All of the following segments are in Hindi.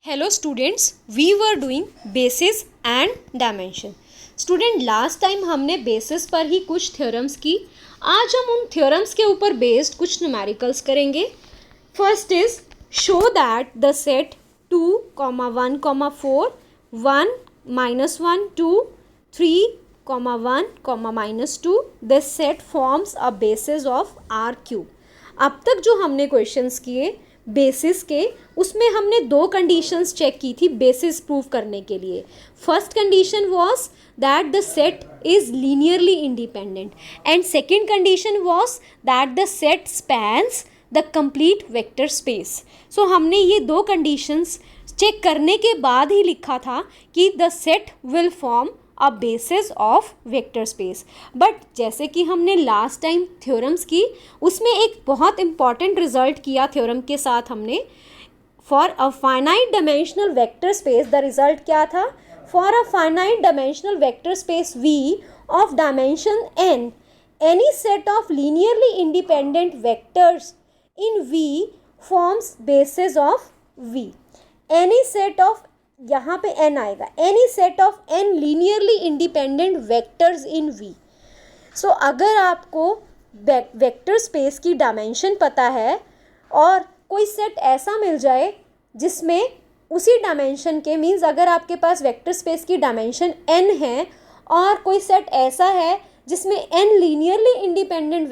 Hello students, we were doing basis and dimension. Student, last time हमने बेसिस पर ही कुछ थ्योरम्स की। आज हम उन थ्योरम्स के ऊपर बेस्ड कुछ न्यूमेरिकल्स करेंगे। First is show that the set 2, 1, 4, 1, -1, 2, 3, 1, -2 this set forms a basis of R cube. अब तक जो हमने क्वेश्चंस किए बेसिस के, उसमें हमने दो कंडीशंस चेक की थी बेसिस प्रूव करने के लिए। First condition was that the set is linearly independent and second condition was that the set spans the complete vector space. So हमने ये दो कंडीशंस चेक करने के बाद ही लिखा था कि the set will form a basis of vector space. But जैसे कि हमने लास्ट टाइम थ्योरम्स की, उसमें एक बहुत इंपॉर्टेंट रिजल्ट किया थ्योरम के साथ हमने। For a finite dimensional vector space the result क्या था? For a finite dimensional vector space V of dimension n, any set of linearly independent vectors in V forms basis of V। Any set of, यहाँ पे n आएगा, any set of n linearly independent vectors in V। सो अगर आपको वेक्टर स्पेस की डायमेंशन पता है और कोई सेट ऐसा मिल जाए जिसमें उसी डायमेंशन के, मीन्स अगर आपके पास वेक्टर स्पेस की डायमेंशन n है और कोई सेट ऐसा है जिसमें n लीनियरली इंडिपेंडेंट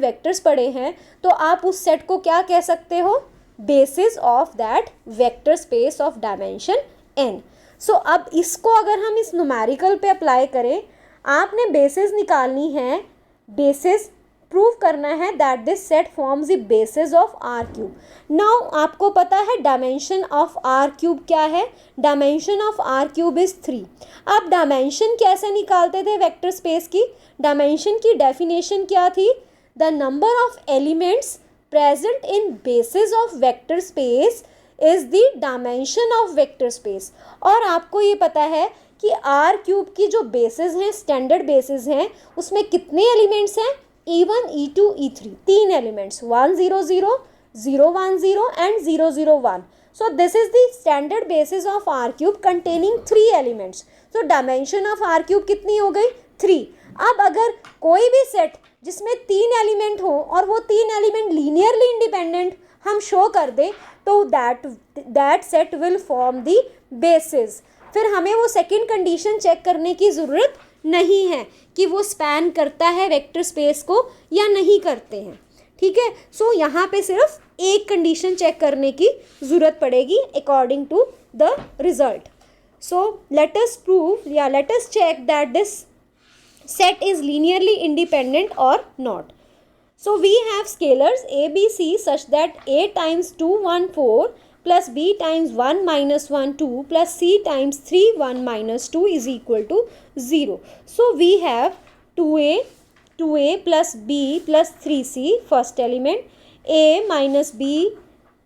वेक्टर्स पड़े हैं, तो आप उस सेट को क्या कह सकते हो? Basis of that vector space of dimension n। सो अब इसको अगर हम इस न्यूमेरिकल पे अप्लाई करें, आपने बेसिस निकालनी है, बेसिस प्रूव करना है that this set forms the basis of R cube. Now आपको पता है डायमेंशन ऑफ आर क्यूब क्या है? Dimension of R cube is 3। आप डायमेंशन कैसे निकालते थे वेक्टर स्पेस की? डायमेंशन की डेफिनेशन क्या थी? The number of elements present in basis of vector space is the dimension of vector space। और आपको ये पता है कि आर क्यूब की जो बेसिस हैं, स्टैंडर्ड बेसिस हैं, उसमें कितने एलिमेंट्स हैं? E1, E2, E3, 3 elements, 1, 0, 0, 0, 1, 0 and 0, 0, 1। So this is the standard basis of R cube containing 3 elements. So dimension of R cube कितनी हो गई? 3। अब अगर कोई भी सेट जिसमें 3 एलिमेंट हो और वो 3 एलिमेंट लीनियरली इंडिपेंडेंट हम शो कर दें, तो that set will form the basis. फिर हमें वो सेकंड कंडीशन चेक करने की ज़रूरत नहीं है कि वो स्पैन करता है वेक्टर स्पेस को या नहीं करते हैं। ठीक है, सो यहाँ पे सिर्फ एक कंडीशन चेक करने की ज़रूरत पड़ेगी according to the result. So let us prove या let us check that this set is linearly independent or not. So we have scalars a, b, c such that a times 2, 1, 4 plus b times 1, -1, 2 plus c times 3, 1, -2 is equal to 0. So we have 2a plus b plus 3c first element, a minus b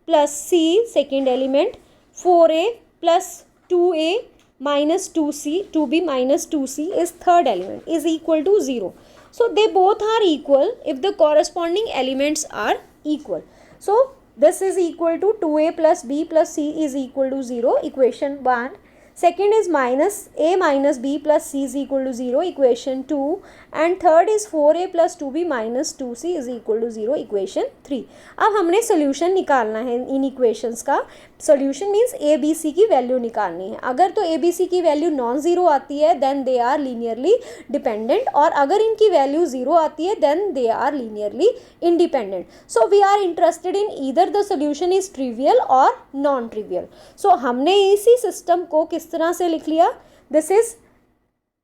plus c second element, 4a plus 2a minus 2c, 2b minus 2c is third element, is equal to 0. So they both are equal if the corresponding elements are equal. So this is equal to 2a plus b plus c is equal to 0, equation 1. Second is minus a minus b plus c is equal to 0, equation 2. And third is 4a plus 2b minus 2c is equal to 0, equation 3. अब हमने सोल्यूशन निकालना है इन इक्वेशंस का। Solution means A B C की वैल्यू निकालनी है। अगर तो ए बी सी की वैल्यू नॉन ज़ीरो आती है then they are linearly dependent, और अगर इनकी वैल्यू ज़ीरो आती है then they are linearly independent. So we are interested in either the solution is trivial और नॉन ट्रिवियल। सो हमने इसी सिस्टम को किस तरह से लिख लिया? This is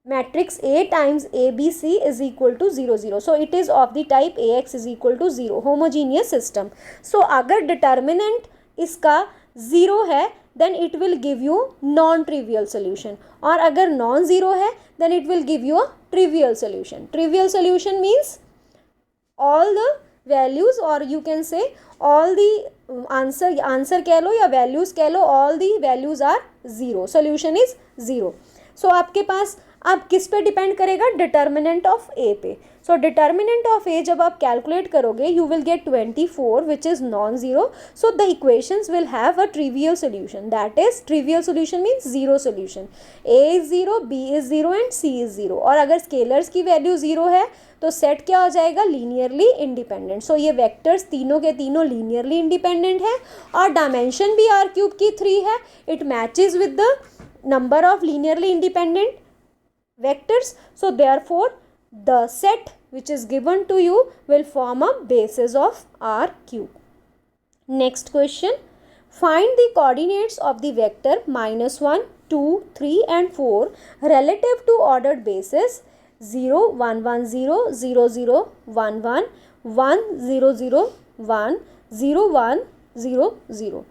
matrix A times ABC is equal to 0, 0. So it is of the type AX is equal to 0, homogeneous system. So अगर determinant इसका 0 है then it will give you non-trivial solution, और अगर non-zero है then it will give you a trivial solution. Trivial solution means all the values, or you can say all the answer कह लो या values कह लो, all the values are 0, solution is 0. So आपके पास अब किस पे डिपेंड करेगा? डिटर्मिनेंट ऑफ ए पे। सो डिटर्मिनेंट ऑफ ए जब आप कैलकुलेट करोगे you will get 24 which is non zero. So the equations will have a trivial solution, that is trivial solution means zero solution. A is zero, B is zero and C is zero. और अगर स्केलर्स की वैल्यू ज़ीरो है तो सेट क्या हो जाएगा, लीनियरली इंडिपेंडेंट. सो ये वेक्टर्स तीनों के तीनों लीनियरली इंडिपेंडेंट है और डायमेंशन भी आर क्यूब की 3 है. It matches with the number of linearly independent vectors. So therefore the set which is given to you will form a basis of R cube. Next question, find the coordinates of the vector -1, 2, 3 and 4 relative to ordered bases 0, 1, 1, 0, 0, 0, 1, 1, 1, 0, 0, 1, 0, 1, 0, 0.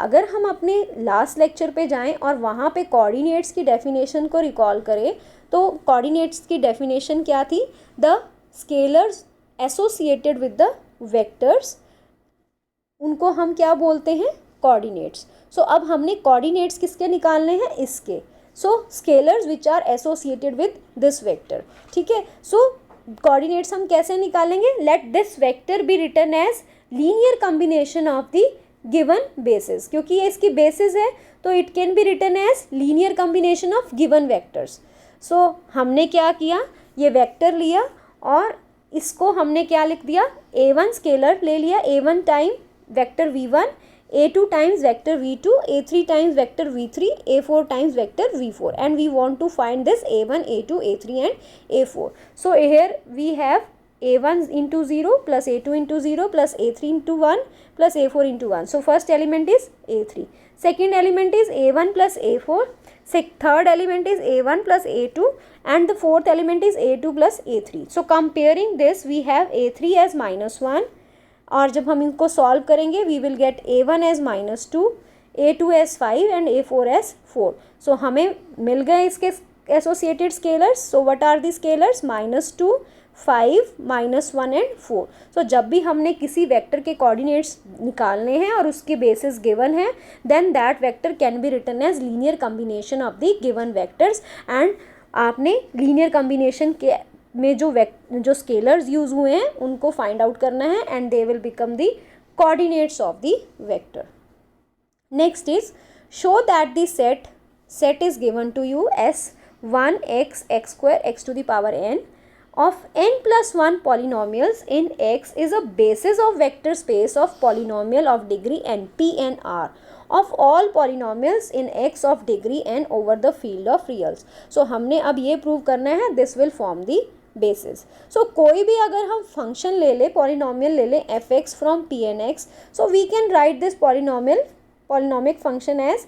अगर हम अपने लास्ट लेक्चर पे जाएं और वहाँ पे कोऑर्डिनेट्स की डेफिनेशन को रिकॉल करें तो कोऑर्डिनेट्स की डेफिनेशन क्या थी, the scalars associated with the vectors, उनको हम क्या बोलते हैं, कोऑर्डिनेट्स. सो अब हमने कोऑर्डिनेट्स किसके निकालने हैं, इसके. So scalars which are associated with this vector. ठीक है, सो कोऑर्डिनेट्स हम कैसे निकालेंगे, let this vector be written as linear combination of the given basis. क्योंकि ये इसकी बेसिस है तो it can be written as linear combination of given vectors. So हमने क्या किया, ये वेक्टर लिया और इसको हमने क्या लिख दिया, a1 स्केलर ले लिया, a1 time vector v1, a2 times vector v2, a3 times vector v3, a4 times vector v4 and we want to find this a1, a2, a3 and a4. So here we have a1 into 0 plus a2 into 0 plus a3 into 1 plus a4 into 1. So first element is a3. Second element is a1 plus a4. Third element is a1 plus a2 and the fourth element is a2 plus a3. So comparing this we have a3 as -1 और जब हम इनको सॉल्व करेंगे we will get a1 as -2, a2 as 5 and a4 as 4. So हमें मिल गए इसके associated scalars. So what are the scalars, -2, 5, -1 and 4. सो जब भी हमने किसी वेक्टर के कोऑर्डिनेट्स निकालने हैं और उसके बेसिस गिवन है then that vector can be written as linear combination of the given vectors. And आपने लीनियर कॉम्बिनेशन के में जो स्केलर्स यूज हुए हैं उनको फाइंड आउट करना है and they will become the coordinates of the vector. Next is show that the set is given to you as 1x x square x to the power n of n plus 1 polynomials in X is a basis of vector space of polynomial of degree n p and r of all polynomials in X of degree n over the field of reals. So हमने अब ये प्रूव करना है this will form the basis. So कोई भी अगर हम फंक्शन ले लें, पॉलिनोमियल ले लें fx from p and x, so we can write this polynomial function as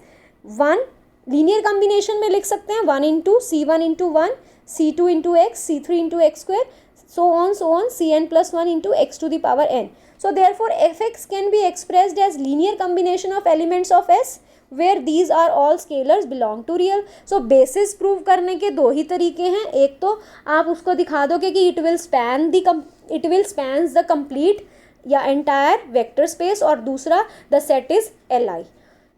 1 linear combination में लिख सकते हैं 1 into c1 into 1, c2 into x, c3 into x square, so on cn plus 1 into x to the power n. So therefore fx can be expressed as linear combination of elements of S where these are all scalars belong to real. So basis prove करने के दो ही तरीके हैं. एक तो आप उसको दिखा दोगे कि it will span the complete या entire vector space और दूसरा the set is Li.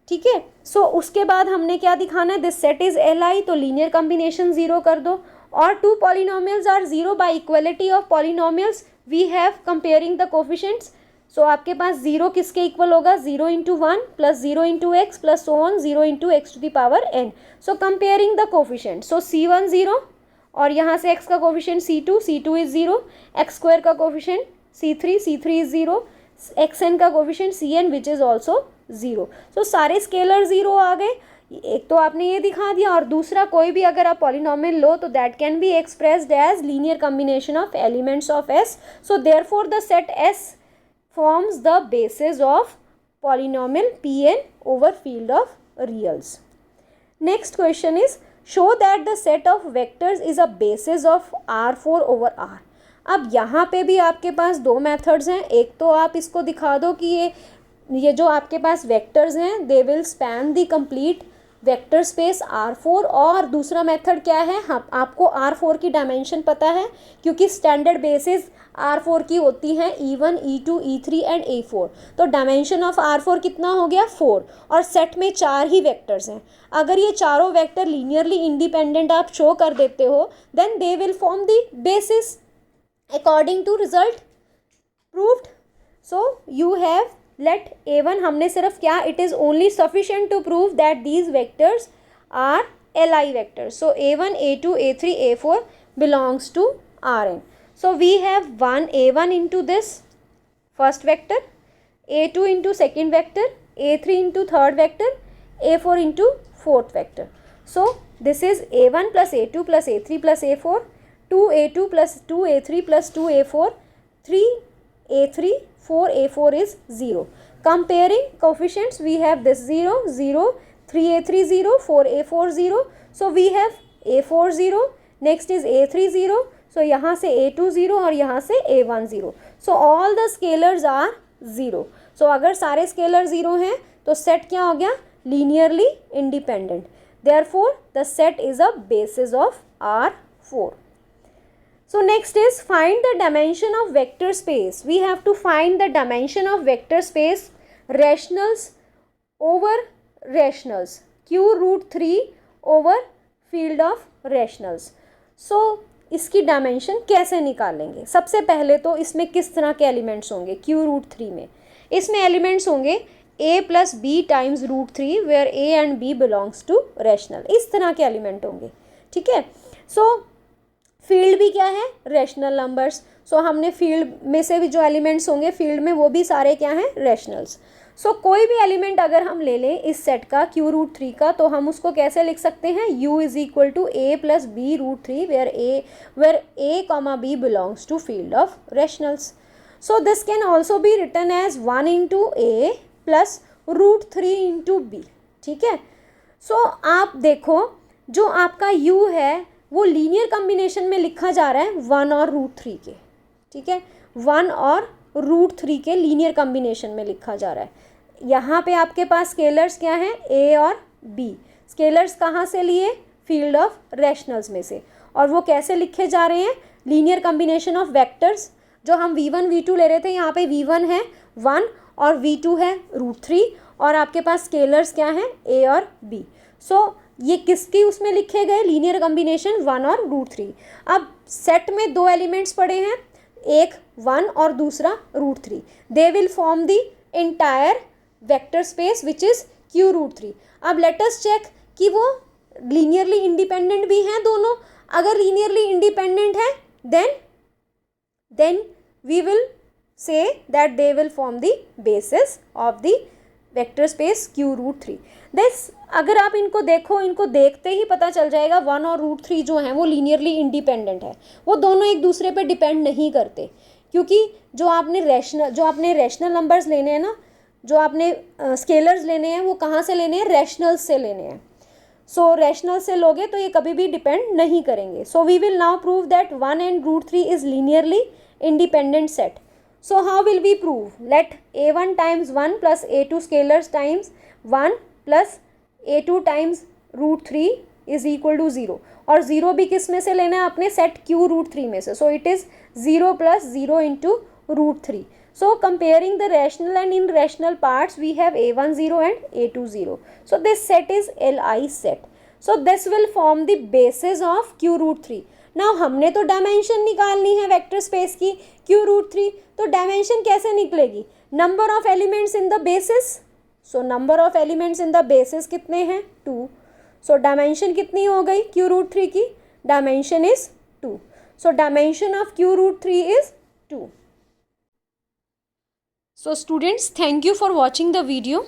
ठीक है, सो उसके बाद हमने क्या दिखाना है, दिस सेट इज Li, तो लीनियर कॉम्बिनेशन 0 कर दो. और two polynomials are 0 by equality of polynomials we have comparing the coefficients. So आपके पास 0 किसके इक्वल होगा, 0 into 1 plus 0 into x plus so on 0 into x to the power n. So comparing the coefficient, so c1 0 और यहाँ से x का coefficient c2 is 0, x square का कोफिशिएंट c3 इज 0, xn का coefficient cn which is also 0. सो सारे स्केलर 0 आ गए. एक तो आपने ये दिखा दिया और दूसरा कोई भी अगर आप पॉलिनोमियल लो तो that can be expressed as linear combination of elements of S. So therefore the set S forms the basis of polynomial Pn over field of reals. Next question is show that the set of vectors is a basis of R4 over R. अब यहाँ पे भी आपके पास दो मेथड्स हैं. एक तो आप इसको दिखा दो कि ये जो आपके पास वेक्टर्स हैं they will span the complete vector space R4. और दूसरा मेथड क्या है, आपको R4 की डायमेंशन पता है क्योंकि स्टैंडर्ड बेसिस R4 की होती हैं E1, E2, E3 and A4. तो डायमेंशन ऑफ R4 कितना हो गया, 4. और सेट में 4 ही वेक्टर्स हैं. अगर ये चारों वेक्टर लीनियरली इंडिपेंडेंट आप शो कर देते हो then they will form the basis. According to result proved. So you have let A1 हमने सिर्फ क्या, it is only sufficient to prove that these vectors are Li vectors. So A1, A2, A3, A4 belongs to Rn. So we have one A1 into this first vector, A2 into second vector, A3 into third vector, A4 into fourth vector. So this is A1 plus A2 plus A3 plus A4, 2A2 plus 2A3 plus 2A4, 3A3, 4A4 is 0. Comparing coefficients, we have this 0, 0, 3A3 0, 4A4 0. So we have A4 0, next is A3 0. So यहाँ से A2 0 और यहाँ से A1 0. So all the scalars are 0. So अगर सारे स्केलर 0 हैं तो सेट क्या हो गया, linearly independent. Therefore the set is a basis of R4. So next is find the dimension of vector space. We have to find the dimension of vector space rationals over rationals, Q root 3 over field of rationals. So इसकी डायमेंशन कैसे निकालेंगे. सबसे पहले तो इसमें किस तरह के एलिमेंट्स होंगे. Q रूट 3 में इसमें एलिमेंट्स होंगे A plus B times root 3 where A and B belongs to rational. इस तरह के एलिमेंट होंगे. ठीक है. सो फील्ड भी क्या है, रैशनल नंबर्स. सो हमने फील्ड में से भी जो एलिमेंट्स होंगे फील्ड में वो भी सारे क्या हैं, रैशनल्स. सो कोई भी एलिमेंट अगर हम ले लें इस सेट का Q रूट 3 का, तो हम उसको कैसे लिख सकते हैं, U is equal to A plus B root 3 where A comma B belongs to field of rationals. So this can also be written as 1 into A plus root 3 into B. ठीक है. सो आप देखो जो आपका U है वो लीनियर कम्बिनेशन में लिखा जा रहा है 1 और रूट 3 के. ठीक है. 1 और रूट 3 के लीनियर कम्बिनेशन में लिखा जा रहा है. यहाँ पे आपके पास स्केलर्स क्या हैं, A और B. स्केलर्स कहाँ से लिए, फील्ड ऑफ रैशनल्स में से. और वो कैसे लिखे जा रहे हैं, लीनियर कम्बिनेशन ऑफ वेक्टर्स. जो हम V1 V2 ले रहे थे, यहाँ पे V1 है 1 और V2 है रूट 3 और आपके पास स्केलर्स क्या हैं, A और B. सो ये किसकी उसमें लिखे गए, लीनियर कम्बिनेशन 1 और रूट 3. अब सेट में दो एलिमेंट्स पड़े हैं, एक 1 और दूसरा root 3. They will form the entire vector space which is Q root 3. अब लेट अस चेक कि वो लीनियरली इंडिपेंडेंट भी हैं दोनों. अगर लीनियरली इंडिपेंडेंट है then we will say that they will form the basis of the vector space Q root 3. This अगर आप इनको देखो, इनको देखते ही पता चल जाएगा 1 और रूट 3 जो हैं वो लीनियरली इंडिपेंडेंट है. वो दोनों एक दूसरे पे डिपेंड नहीं करते, क्योंकि जो आपने रैशनल नंबर्स लेने हैं ना, जो आपने स्केलर्स लेने हैं वो कहाँ से लेने हैं, रैशनल्स से लेने हैं. सो रैशनल से लोगे तो ये कभी भी डिपेंड नहीं करेंगे. So we will now prove that 1 and root 3 is linearly independent set. So how will we prove? Let A1 times 1 plus A2 scalars times 1 plus A2 times root 3 is equal to 0. और 0 भी किस में से लेना है, अपने सेट Q रूट 3 में से. So it is 0 plus 0 into root 3. So comparing the rational and irrational parts, we have A1 0 and A2 0. So this set is Li set. So this will form the basis of Q root 3. Now हमने तो डायमेंशन निकालनी है वेक्टर स्पेस की Q रूट 3. तो डायमेंशन कैसे निकलेगी, number of elements in the basis. So number of elements in the basis कितने हैं, 2. सो डायमेंशन कितनी हो गई Q रूट 3 की, dimension is 2. So dimension of Q root 3 is 2. So students, thank you for watching the video.